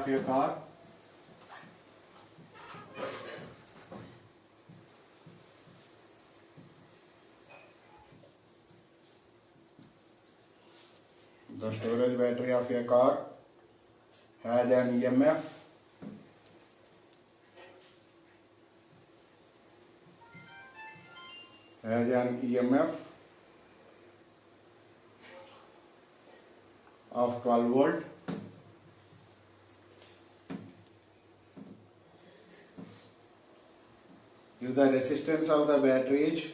your car. The storage battery of your car has an EMF of 12 volt. If the resistance of the battery is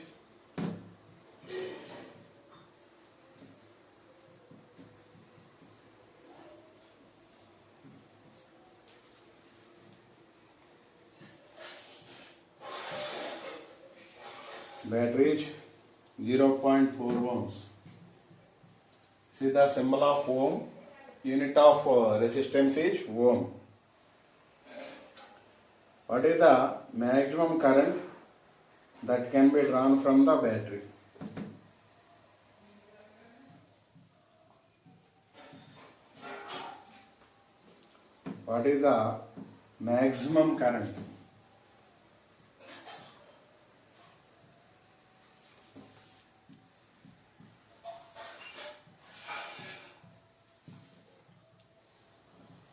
battery is 0.4 ohms. See the symbol of ohm, unit of resistance is ohm. What is the maximum current that can be drawn from the battery? What is the maximum current?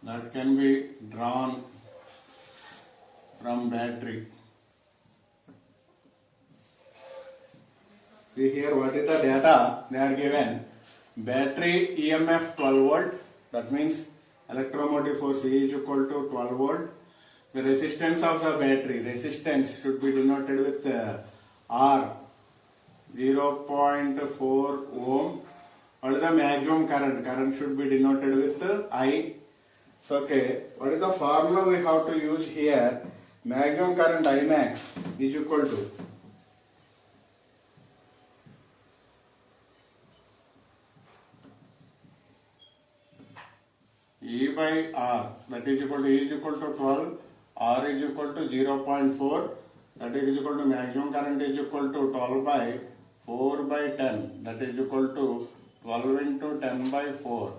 That can be drawn from battery. See here, what is the data they are given? Battery EMF 12 volt, that means electromotive force E is equal to 12 volt. The resistance of the battery, resistance should be denoted with R, 0.4 ohm. What is the maximum current? Current should be denoted with I. So, okay, what is the formula we have to use here? Maximum current I max is equal to E by R, that is equal to E is equal to 12, R is equal to 0.4, that is equal to maximum current is equal to 12 by 4 by 10, that is equal to 12 into 10 by 4,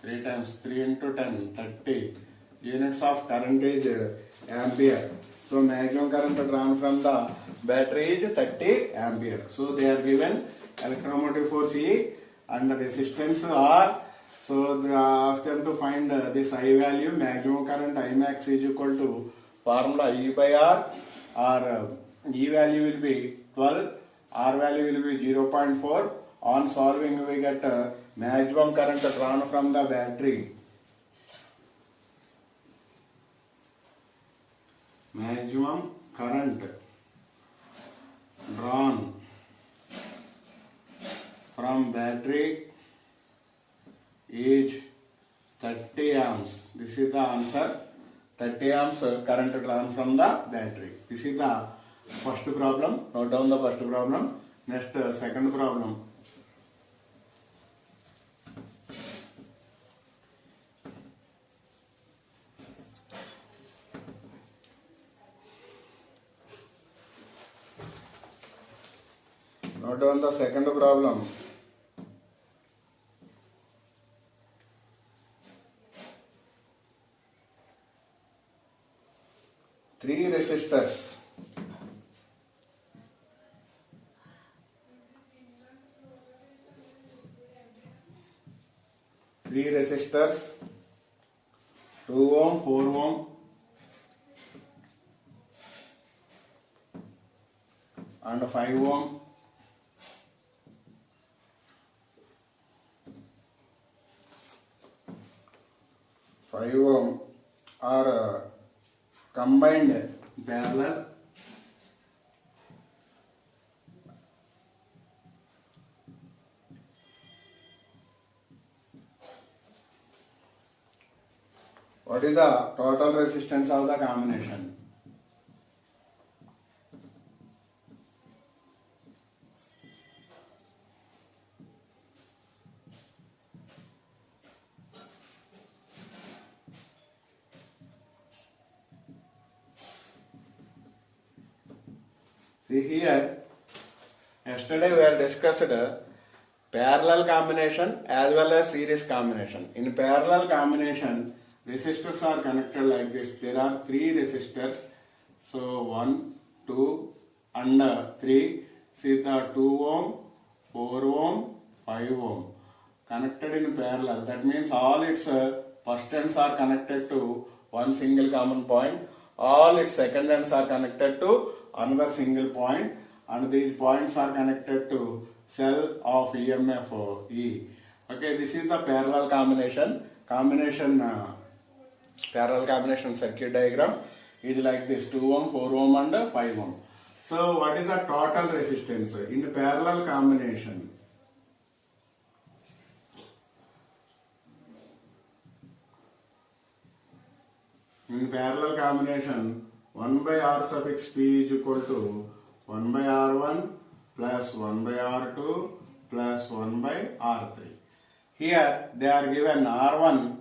3 times 3 into 10, 30. Units of current is ampere. So maximum current drawn from the battery is 30 ampere. So they are given electromotive force E and the resistance R. So they ask them to find this I value. Maximum current I max is equal to formula E by R, or E value will be 12, R value will be 0.4. On solving we get maximum current drawn from the battery. Maximum current drawn from battery is 30 amps. This is the answer. 30 amps current drawn from the battery. This is the first problem. Note down the first problem. Next, second problem. Note down the second problem. Three resistors. Three resistors, 2 ohm, 4 ohm, and 5 ohm. Are combined parallel. What is the total resistance of the combination? See here, yesterday we had discussed parallel combination as well as series combination. In parallel combination, resistors are connected like this. There are three resistors. So 1, 2 and 3. See the 2 ohm, 4 ohm, 5 ohm connected in parallel. That means all its first ends are connected to one single common point. All its second ends are connected to another single point, and these points are connected to cell of EMF E. Okay, this is the parallel combination. Parallel combination circuit diagram is like this: 2 ohm, 4 ohm and 5 ohm. So what is the total resistance in parallel combination? In parallel combination, 1 by R suffix P is equal to 1 by R1 plus 1 by R2 plus 1 by R3. Here they are given R1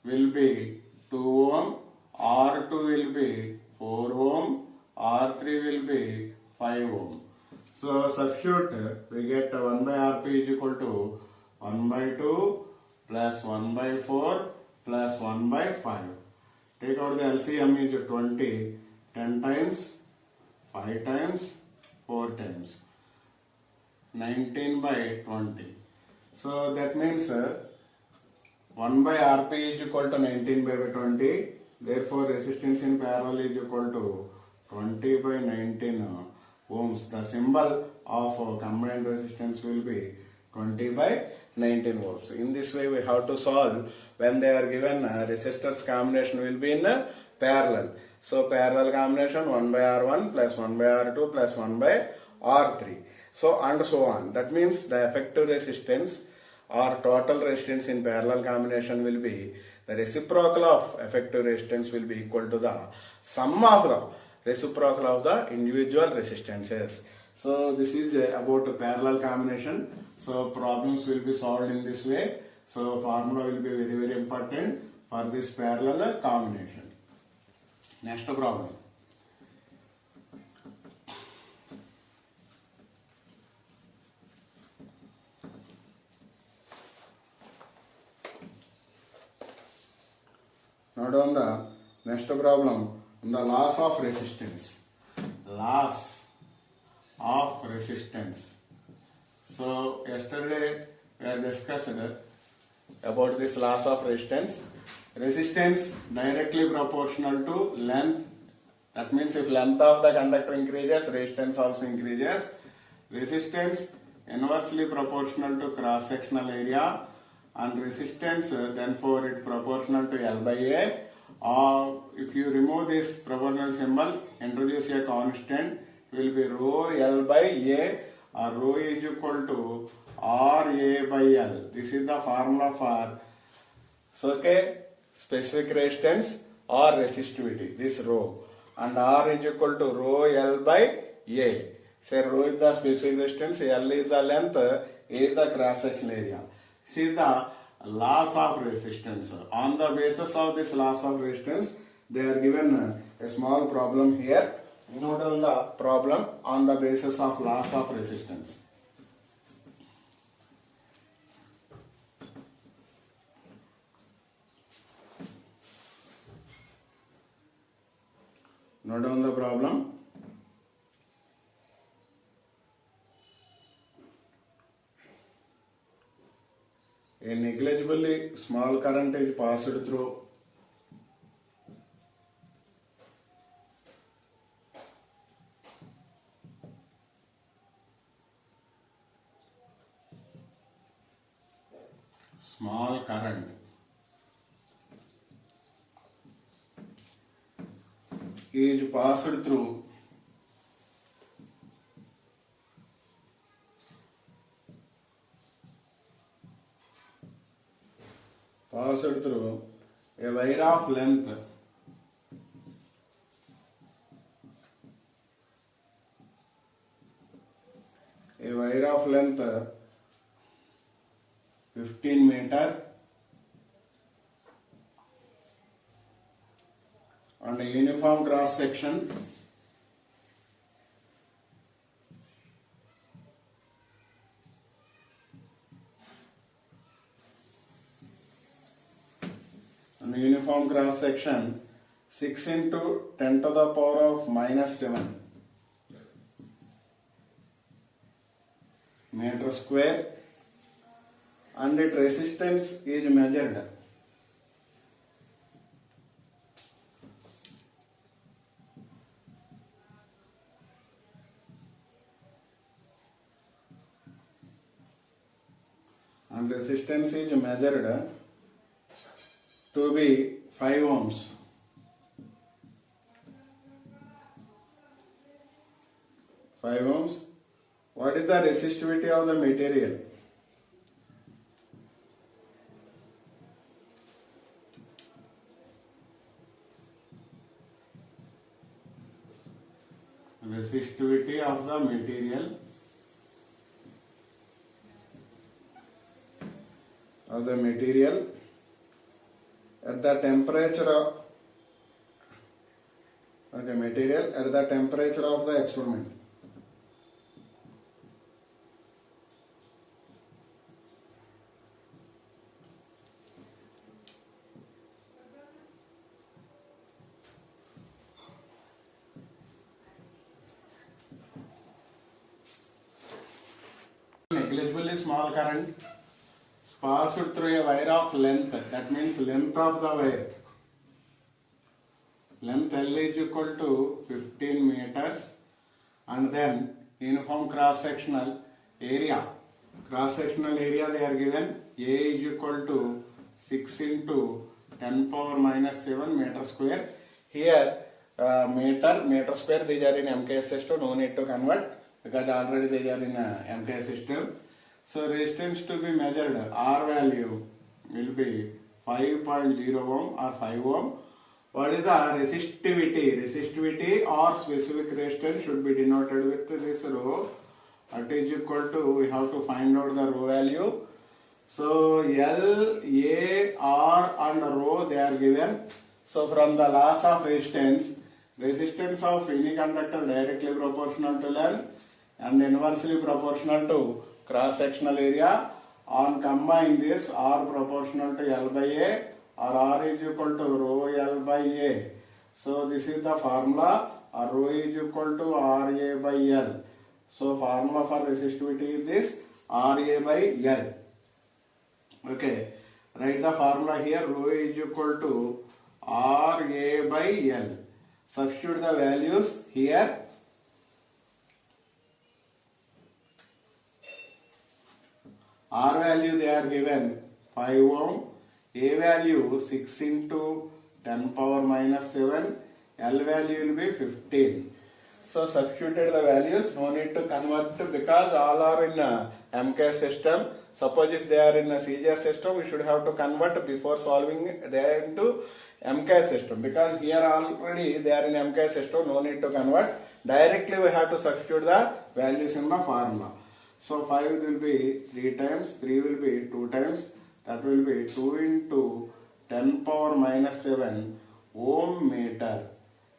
will be 2 ohm, R2 will be 4 ohm, R3 will be 5 ohm. So substitute, we get 1 by Rp is equal to 1 by 2 plus 1 by 4 plus 1 by 5. Take out the LCM is 20, 10 times, 5 times, 4 times, 19 by 20. So that means 1 by Rp is equal to 19 by 20. Therefore resistance in parallel is equal to 20 by 19 ohms. The symbol of combined resistance will be 20 by 19 volts. In this way we have to solve when they are given resistors combination will be in parallel. So parallel combination 1 by R1 plus 1 by R2 plus 1 by R3. So and so on. That means the effective resistance or total resistance in parallel combination will be the reciprocal of effective resistance will be equal to the sum of the reciprocal of the individual resistances. So this is about a parallel combination. So problems will be solved in this way. So formula will be very, very important for this parallel combination. Next problem. Now on the next problem, on the loss of resistance. Loss of resistance. So yesterday we have discussed about this loss of resistance. Resistance directly proportional to length. That means if length of the conductor increases, resistance also increases. Resistance inversely proportional to cross-sectional area, and resistance therefore it proportional to L by A. Or if you remove this proportional symbol, introduce a constant, will be rho L by A, or rho is equal to R A by L. This is the formula for specific resistance or resistivity, this rho, and R is equal to rho L by A. Say rho is the specific resistance, L is the length, A is the cross section area. See the loss of resistance. On the basis of this loss of resistance, they are given a small problem here. Note down the problem on the basis of loss of resistance. Note down the problem. A negligibly small current is passed through small current is passed through a wire of length a wire of length 15 meter and a uniform cross section cross section 6 into 10 to the power of minus 7 meter square, and its resistance is measured to be 5 ohms. What is the resistivity of the material? Resistivity of the material at the temperature of the experiment. Negligibly small current passed through a wire of length, that means length of the wire. Length L is equal to 15 meters, and then uniform cross-sectional area. Cross-sectional area they are given A is equal to 6 into 10 power minus 7 meter square. Here meter square these are in MKS system, no need to convert because already they are in MKS system. So resistance to be measured, R value will be 5.0 ohm or 5 ohm. What is the resistivity? Resistivity or specific resistance should be denoted with this rho. That is equal to, we have to find out the rho value. So L, A, R and rho they are given. So from the laws of resistance of any conductor directly proportional to length and inversely proportional to cross-sectional area. On combine this, R proportional to L by A or R is equal to rho L by A. So this is the formula, or rho is equal to RA by L. So formula for resistivity is this, RA by L. Okay, write the formula here, rho is equal to RA by L. Substitute the values here. R value they are given 5 ohm, A value 6 into 10 power minus 7, L value will be 15. So substituted the values, no need to convert because all are in MKS system. Suppose if they are in a CGS system, we should have to convert before solving they into MKS system. Because here already they are in MKS system, no need to convert. Directly we have to substitute the values in the formula. So 5 will be 3 times, 3 will be 2 times, that will be 2 into 10 power minus 7 ohm meter.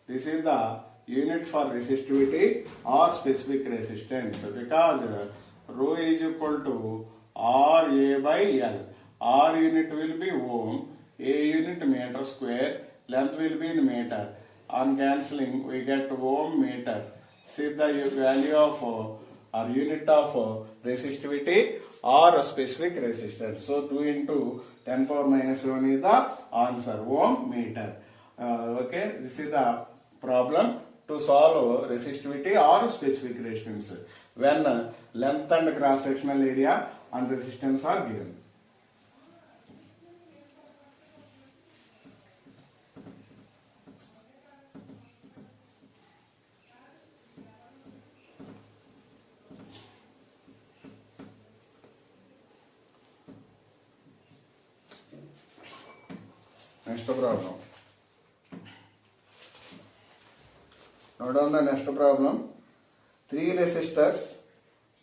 This is the unit for resistivity or specific resistance because rho is equal to RA by L. R unit will be ohm, A unit meter square, length will be in meter. On cancelling we get ohm meter. See the value of or unit of resistivity or specific resistance. So 2 into 10 power minus 7 is the answer, ohm meter. Okay, this is the problem to solve resistivity or specific resistance when length and cross sectional area and resistance are given. Next problem. Now down the next problem. 3 resistors,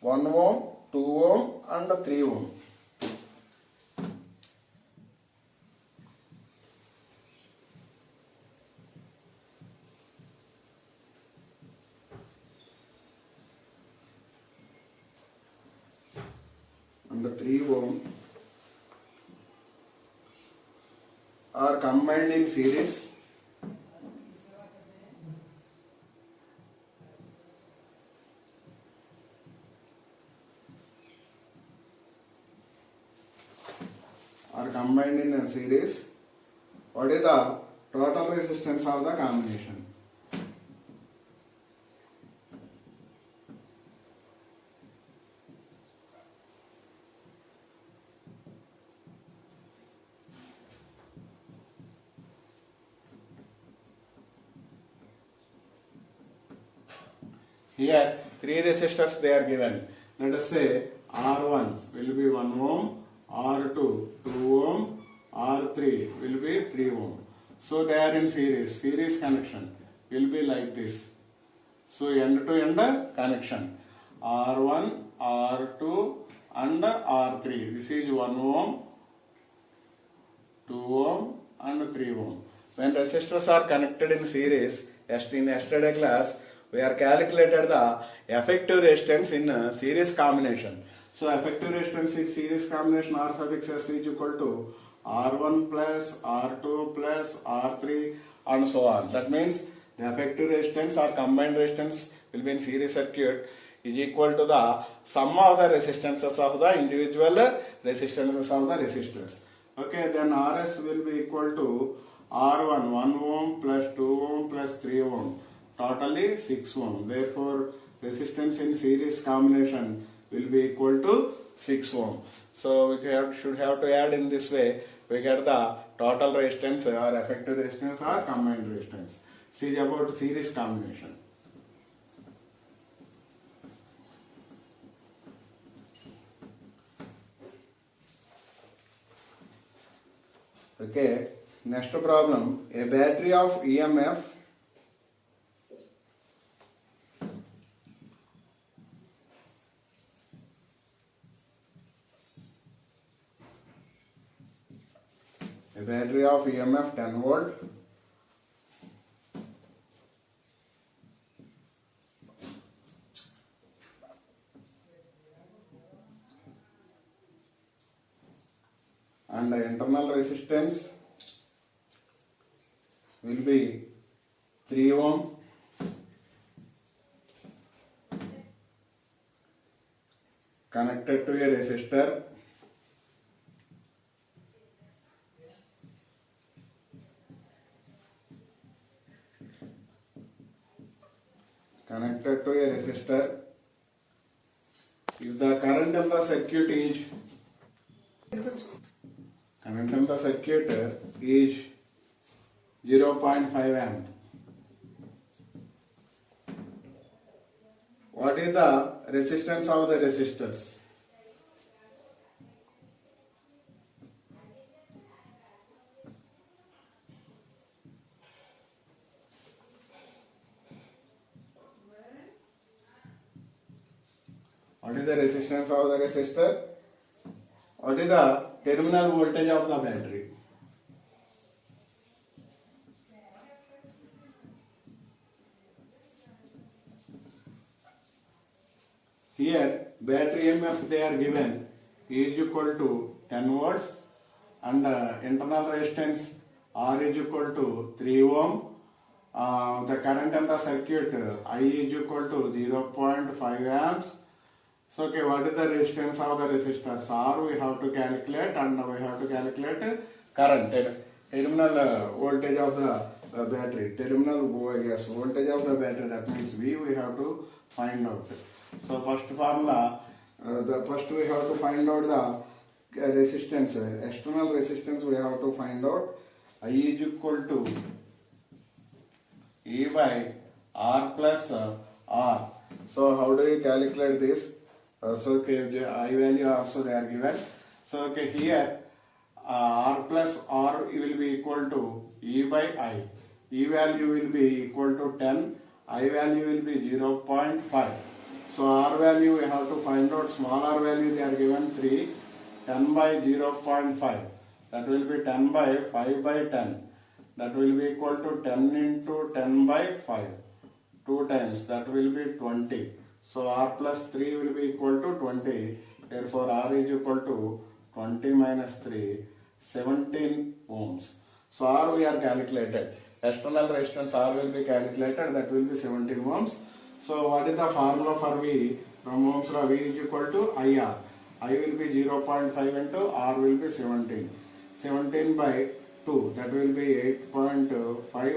1 ohm, 2 ohm and 3 ohm. And the 3 ohm are combined in series, what is the total resistance of the combination? Here, three resistors they are given. Let us say R1 will be 1 ohm, R2 2 ohm, R3 will be 3 ohm. So they are in series. Series connection will be like this. So end to end connection. R1, R2 and R3. This is 1 ohm, 2 ohm and 3 ohm. When resistors are connected in series, as in yesterday class, we are calculated the effective resistance in series combination. So effective resistance in series combination R sub x s is equal to R1 plus R2 plus R3 and so on. That means the effective resistance or combined resistance will be in series circuit is equal to the sum of the resistances of the individual resistances of the resistors. Okay, then Rs will be equal to R1 1 ohm plus 2 ohm plus 3 ohm. Totally 6 ohm. Therefore, resistance in series combination will be equal to 6 ohm. So we should have to add in this way. We get the total resistance or effective resistance or combined resistance. See about series combination. Okay. Next problem. A battery of EMF of EMF 10 volt and the internal resistance will be 3 ohm connected to a resistor if the current in the circuit is 0.5 amp. What is the resistance of the resistors? What is the resistance of the resistor? What is the terminal voltage of the battery? Here, battery EMF they are given is equal to 10 volts and internal resistance R is equal to 3 ohm. The current in the circuit I is equal to 0.5 amps. So, okay, what is the resistance of the resistors? R we have to calculate and we have to calculate current, terminal voltage of the battery, voltage of the battery, that means V we have to find out. So, first formula, first we have to find out the resistance, external resistance we have to find out. I is equal to E by R plus R. So, how do you calculate this? So, okay, I value also they are given. So, okay, here R plus R will be equal to E by I. E value will be equal to 10, I value will be 0.5. So, R value we have to find out, small r value they are given 3, 10 by 0.5. That will be 10 by 5 by 10. That will be equal to 10 into 10 by 5. 2 times, that will be 20. So, R plus 3 will be equal to 20. Therefore, R is equal to 20 minus 3, 17 ohms. So R we are calculated. External resistance R will be calculated, that will be 17 ohms. So what is the formula for V? From Ohm's law, V is equal to IR. I will be 0.5 into R will be 17. 17 by 2, that will be 8.5.